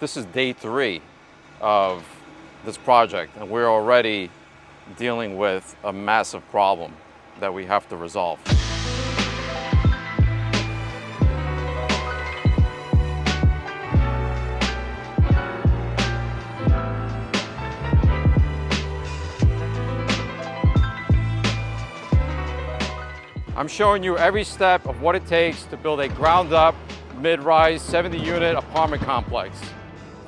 This is day 3 of this project, and we're already dealing with a massive problem that we have to resolve. I'm showing you every step of what it takes to build a ground-up, mid-rise 70-unit apartment complex.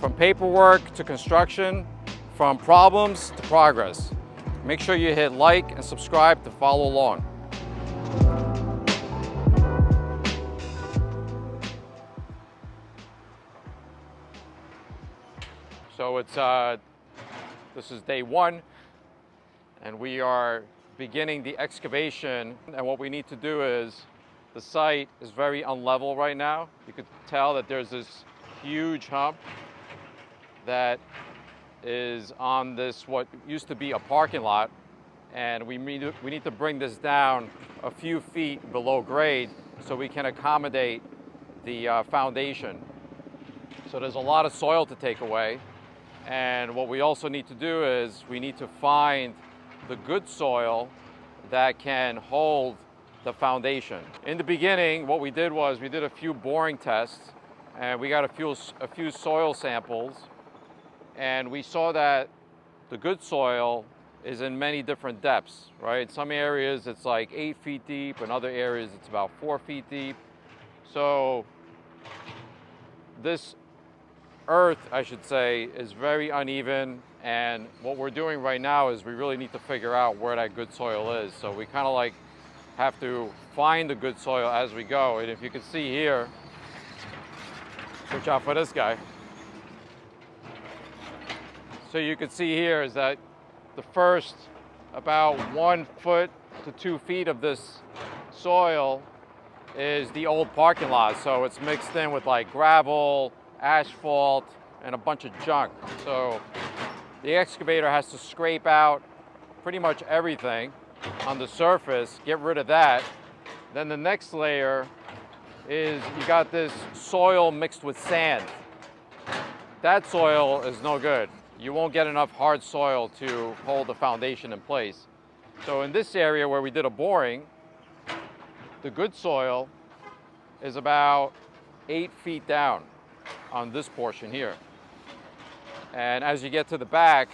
From paperwork to construction, from problems to progress. Make sure you hit like and subscribe to follow along. So this is day 1, and we are beginning the excavation. And what we need to do is, the site is very unlevel right now. You could tell that there's this huge hump that is on this what used to be a parking lot, and we need to bring this down a few feet below grade so we can accommodate the foundation. So there's a lot of soil to take away, and what we also need to do is we need to find the good soil that can hold the foundation. In the beginning, what we did was we did a few boring tests, and we got a few soil samples. And we saw that the good soil is in many different depths, right? Some areas it's like 8 feet deep, in other areas it's about 4 feet deep. So this earth, I should say, is very uneven. And what we're doing right now is we really need to figure out where that good soil is. So we kind of like have to find the good soil as we go. And if you can see here, watch out for this guy. So you can see here is that the first about 1 foot to 2 feet of this soil is the old parking lot. So it's mixed in with like gravel, asphalt, and a bunch of junk. So the excavator has to scrape out pretty much everything on the surface, get rid of that. Then the next layer is you got this soil mixed with sand. That soil is no good. You won't get enough hard soil to hold the foundation in place. So in this area where we did a boring, the good soil is about 8 feet down on this portion here. And as you get to the back,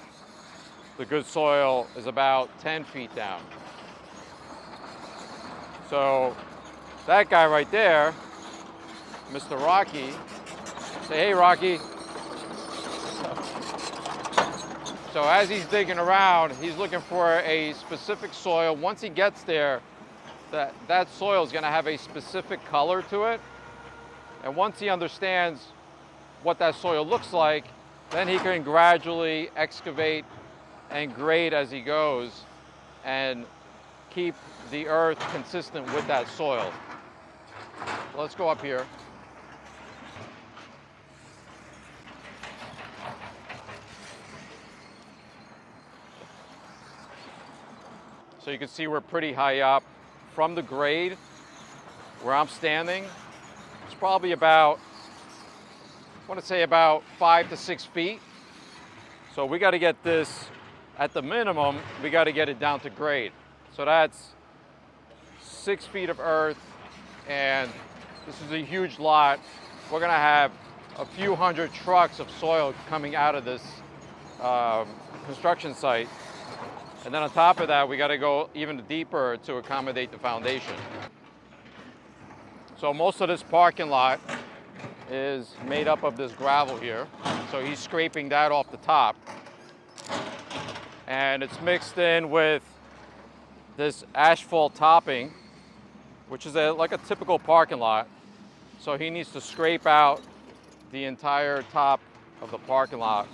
the good soil is about 10 feet down. So that guy right there, Mr. Rocky, say, hey, Rocky. So as he's digging around, he's looking for a specific soil. Once he gets there, that soil is going to have a specific color to it. And once he understands what that soil looks like, then he can gradually excavate and grade as he goes and keep the earth consistent with that soil. Let's go up here. So you can see we're pretty high up. From the grade where I'm standing, it's probably about, I want to say about 5 to 6 feet. So we got to get this, at the minimum, we got to get it down to grade. So that's 6 feet of earth, and this is a huge lot. We're going to have a few hundred trucks of soil coming out of this construction site. And then on top of that, we got to go even deeper to accommodate the foundation. So most of this parking lot is made up of this gravel here. So he's scraping that off the top. And it's mixed in with this asphalt topping, which is like a typical parking lot. So he needs to scrape out the entire top of the parking lot.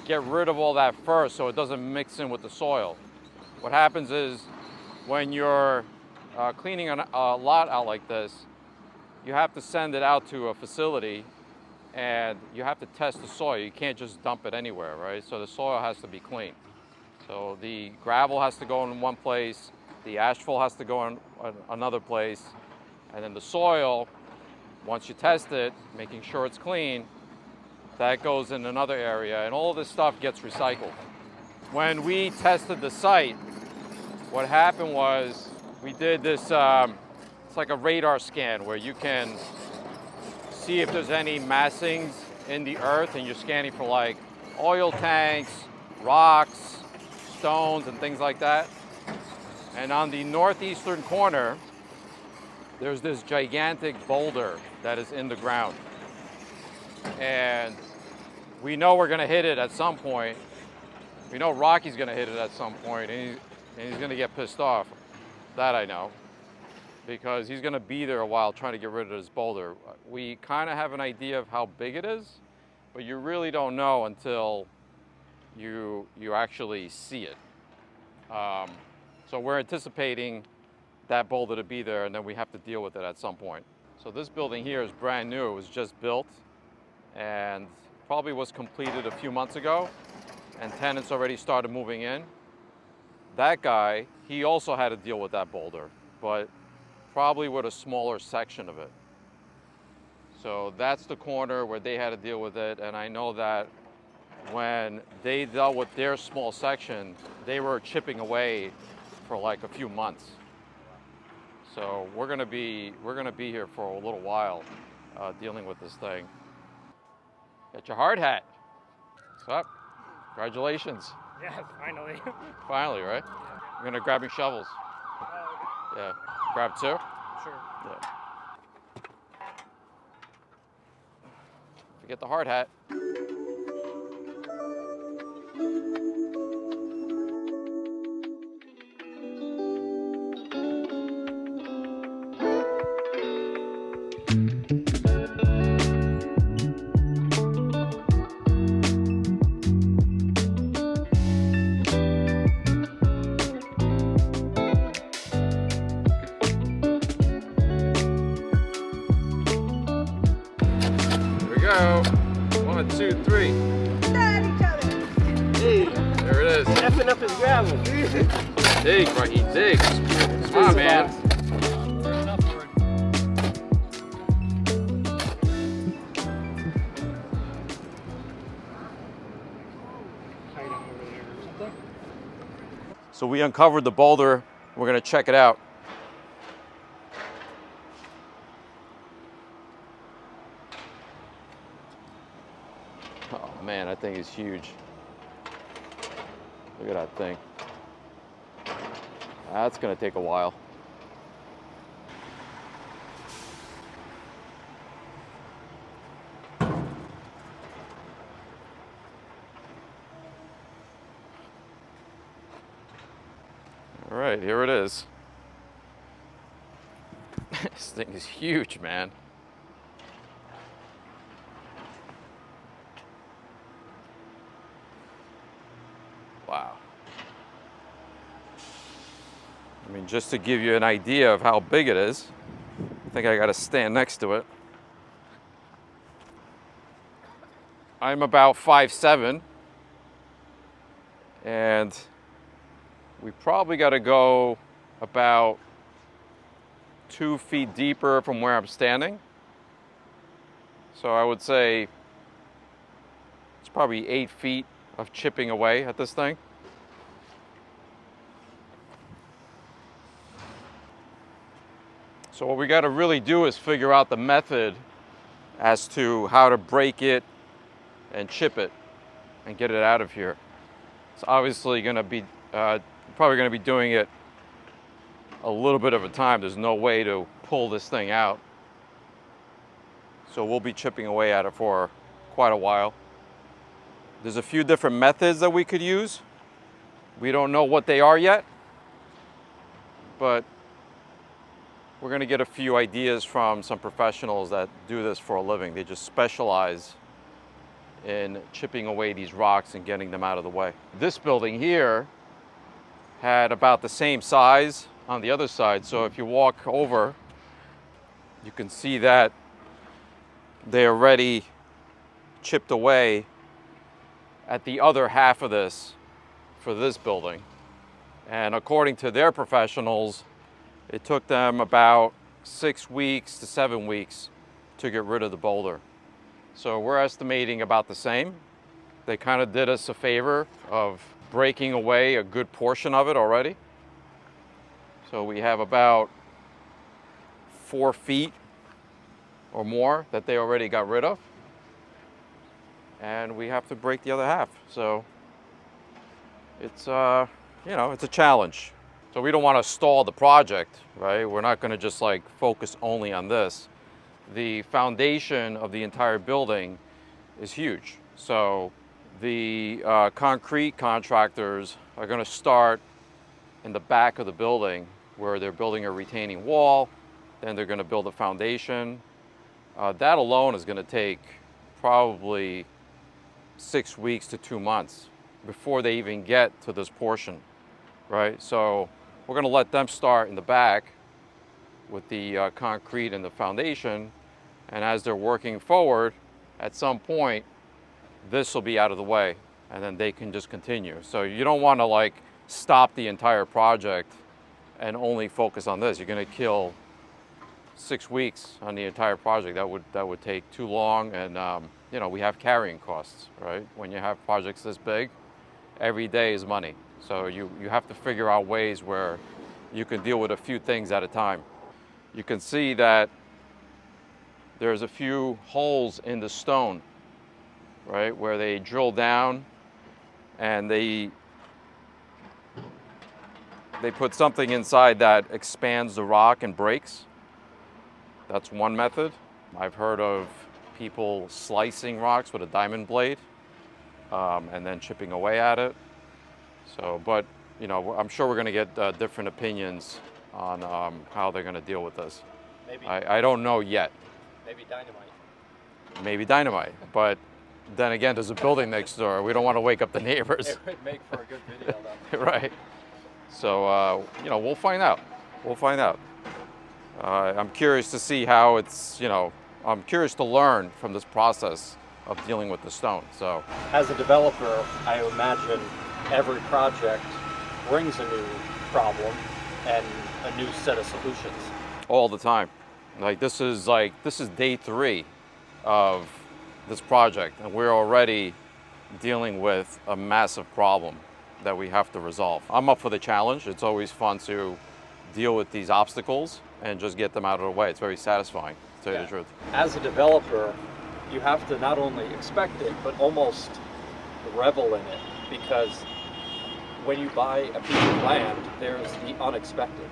Get rid of all that first so it doesn't mix in with the soil. What happens is when you're cleaning a lot out like this, you have to send it out to a facility and you have to test the soil. You can't just dump it anywhere, right? So the soil has to be clean. So the gravel has to go in one place, the asphalt has to go in another place, and then the soil, once you test it, making sure it's clean, that goes in another area, and all this stuff gets recycled. When we tested the site, what happened was we did this, it's like a radar scan where you can see if there's any massings in the earth, and you're scanning for like oil tanks, rocks, stones, and things like that. And on the northeastern corner, there's this gigantic boulder that is in the ground. And we know we're gonna hit it at some point. We know Rocky's gonna hit it at some point, and he's gonna get pissed off. That I know, because he's gonna be there a while trying to get rid of this boulder. We kind of have an idea of how big it is, but you really don't know until you actually see it. So we're anticipating that boulder to be there, and then we have to deal with it at some point. So this building here is brand new. It was just built and probably was completed a few months ago, and tenants already started moving in. That guy, he also had to deal with that boulder, but probably with a smaller section of it. So that's the corner where they had to deal with it, and I know that when they dealt with their small section, they were chipping away for like a few months. So we're gonna be here for a little while dealing with this thing. Got your hard hat. What's up? Congratulations. Yeah, finally. Finally, right? You're gonna grab your shovels. Yeah. Grab two? Sure. Yeah. Forget the hard hat. Go. 1, 2, 3. At each other. Hey, There it is. effing up his gravel. Dig, right? He digs. Come on, man. So we uncovered the boulder. We're gonna check it out. Oh man, that thing is huge. Look at that thing. That's gonna take a while. All right, here it is. This thing is huge, man. Wow. I mean, just to give you an idea of how big it is, I think I gotta stand next to it. I'm about 5'7", and we probably gotta go about 2 feet deeper from where I'm standing. So I would say it's probably 8 feet of chipping away at this thing. So what we got to really do is figure out the method as to how to break it and chip it and get it out of here. It's obviously going to be probably going to be doing it a little bit of a time. There's no way to pull this thing out. So we'll be chipping away at it for quite a while. There's a few different methods that we could use. We don't know what they are yet, but we're going to get a few ideas from some professionals that do this for a living. They just specialize in chipping away these rocks and getting them out of the way. This building here had about the same size on the other side, so if you walk over, you can see that they already chipped away at the other half of this for this building. And according to their professionals, it took them about 6 weeks to 7 weeks to get rid of the boulder. So we're estimating about the same. They kind of did us a favor of breaking away a good portion of it already. So we have about 4 feet or more that they already got rid of. And we have to break the other half. So it's, it's a challenge. So we don't want to stall the project, right? We're not going to just like focus only on this. The foundation of the entire building is huge. So the concrete contractors are going to start in the back of the building where they're building a retaining wall. Then they're going to build a foundation. That alone is going to take probably 6 weeks to 2 months before they even get to this portion, right? So we're going to let them start in the back with the concrete and the foundation. And as they're working forward, at some point, this will be out of the way and then they can just continue. So you don't want to like stop the entire project and only focus on this. You're going to kill 6 weeks on the entire project. That would take too long. And we have carrying costs, right? When you have projects this big, every day is money. So you have to figure out ways where you can deal with a few things at a time. You can see that there's a few holes in the stone, right, where they drill down and they put something inside that expands the rock and breaks. That's one method. I've heard of people slicing rocks with a diamond blade and then chipping away at it. So, but I'm sure we're going to get different opinions on how they're going to deal with this. Maybe. I don't know yet. Maybe dynamite. Maybe dynamite, but then again, there's a building next door. We don't want to wake up the neighbors. It would make for a good video, though. Right. So, we'll find out. We'll find out. I'm curious to see how it's, I'm curious to learn from this process of dealing with the stone. So, As a developer, I imagine every project brings a new problem and a new set of solutions. all the time. This is day 3 of this project, and we're already dealing with a massive problem that we have to resolve. I'm up for the challenge. It's always fun to deal with these obstacles and just get them out of the way. It's very satisfying, to tell you the truth. As a developer, you have to not only expect it, but almost revel in it, because when you buy a piece of land, there's the unexpected.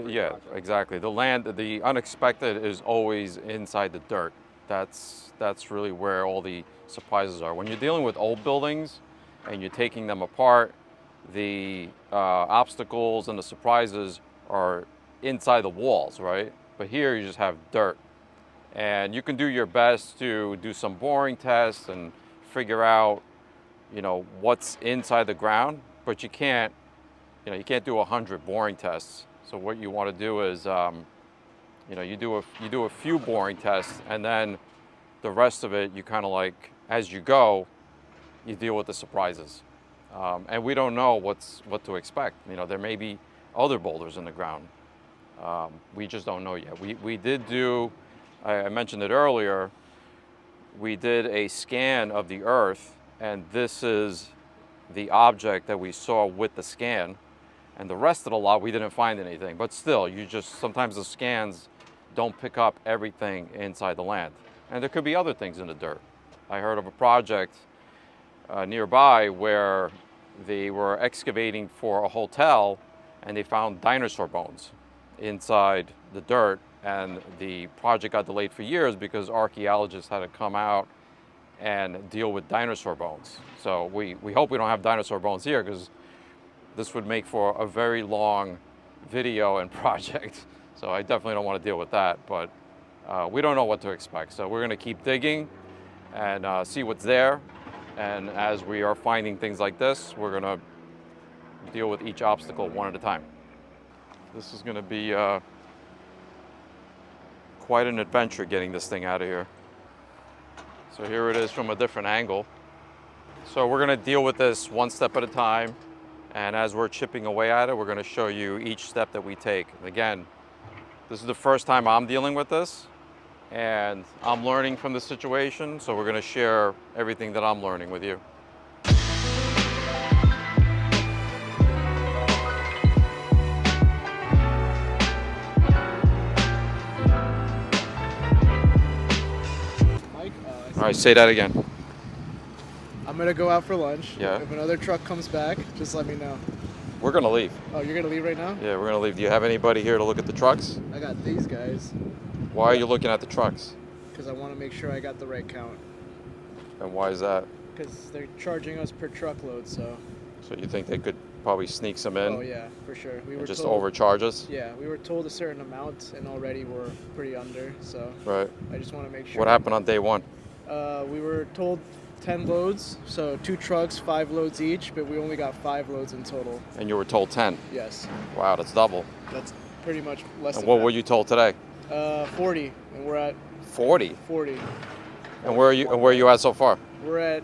Yeah, exactly. The unexpected is always inside the dirt. That's really where all the surprises are. When you're dealing with old buildings and you're taking them apart, the obstacles and the surprises are inside the walls, right? But here you just have dirt. And you can do your best to do some boring tests and figure out, what's inside the ground, but you can't do 100 boring tests. So what you want to do is, you do a few boring tests, and then the rest of it, you kind of like, as you go, you deal with the surprises. And we don't know what to expect. There may be other boulders in the ground. We just don't know yet. We did do, I mentioned it earlier, we did a scan of the earth, and this is the object that we saw with the scan. And the rest of the lot, we didn't find anything. But still, sometimes the scans don't pick up everything inside the land. And there could be other things in the dirt. I heard of a project nearby where they were excavating for a hotel, and they found dinosaur bones inside the dirt. And the project got delayed for years because archaeologists had to come out and deal with dinosaur bones. So we hope we don't have dinosaur bones here, because this would make for a very long video and project. So I definitely don't want to deal with that, but we don't know what to expect. So we're going to keep digging and see what's there. And as we are finding things like this, we're going to deal with each obstacle one at a time. This is going to be quite an adventure getting this thing out of here. So here it is from a different angle. So we're going to deal with this one step at a time. And as we're chipping away at it, we're going to show you each step that we take. And again, this is the first time I'm dealing with this. and I'm learning from the situation, so we're going to share everything that I'm learning with you. Mike, All right, say that again. I'm gonna go out for lunch. Yeah. If another truck comes back, just let me know. We're going to leave. Oh, you're gonna leave right now? Yeah, we're going to leave. Do you have anybody here to look at the trucks? I got these guys Why are you looking at the trucks? because I want to make sure I got the right count. And why is that? Because they're charging us per truckload, so. So you think they could probably sneak some in Oh yeah, for sure. We were and just told, overcharge us? Yeah, we were told a certain amount, and already we're pretty under. So Right. I just want to make sure. What happened on day one? We were told 10 loads, so 2 trucks, 5 loads each, but we only got 5 loads in total. And you were told 10. Yes, Wow, that's double. that's pretty much less. And than what that. were you told today? 40, and we're at 40. 40. And where are you at so far? We're at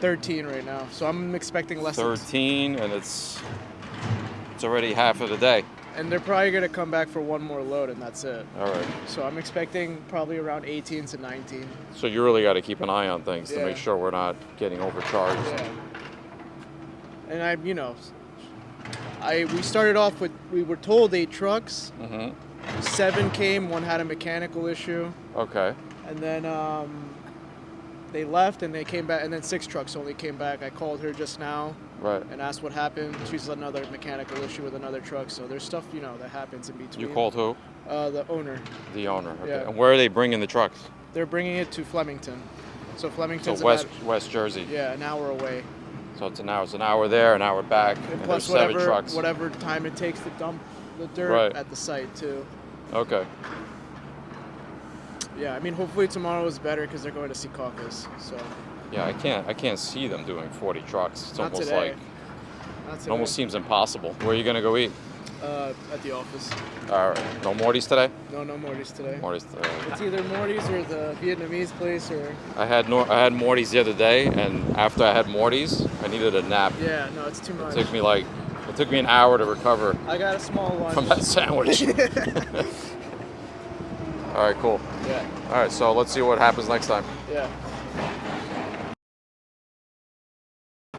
13 right now, so I'm expecting less. 13, and it's already half of the day. And they're probably gonna come back for one more load, and that's it. All right. So I'm expecting probably around 18 to 19. So you really got to keep an eye on things to Yeah. make sure we're not getting overcharged. Yeah. And we started off with, we were told 8 trucks. Mm-hmm. 7 came, 1 had a mechanical issue, Okay. and then they left and they came back, and then 6 trucks only came back. I called her just now Right. and asked what happened. She's another mechanical issue with another truck, so there's stuff that happens in between. You called who? The owner. The owner. Okay. Yeah. And where are they bringing the trucks? They're bringing it to Flemington, so So Flemington's West Jersey. an hour away. So it's an hour there, an hour back, and Plus there's 7 trucks. whatever time it takes to dump the dirt Right. at the site too. Okay. Yeah, I mean hopefully tomorrow is better because they're going to see caucus. So Yeah, I can't see them doing 40 trucks. It's Not almost today. like Not it today. almost seems impossible. Where are you gonna go eat? At the office. All right. No Morty's today? No Morty's today. Morty's today. It's either Morty's or the Vietnamese place or. I had Morty's the other day, and after I had Morty's, I needed a nap. Yeah, no, it's too much. It took me an hour to recover I got a small lunch. from that sandwich. All right, cool. Yeah, All right, so let's see what happens next time. yeah.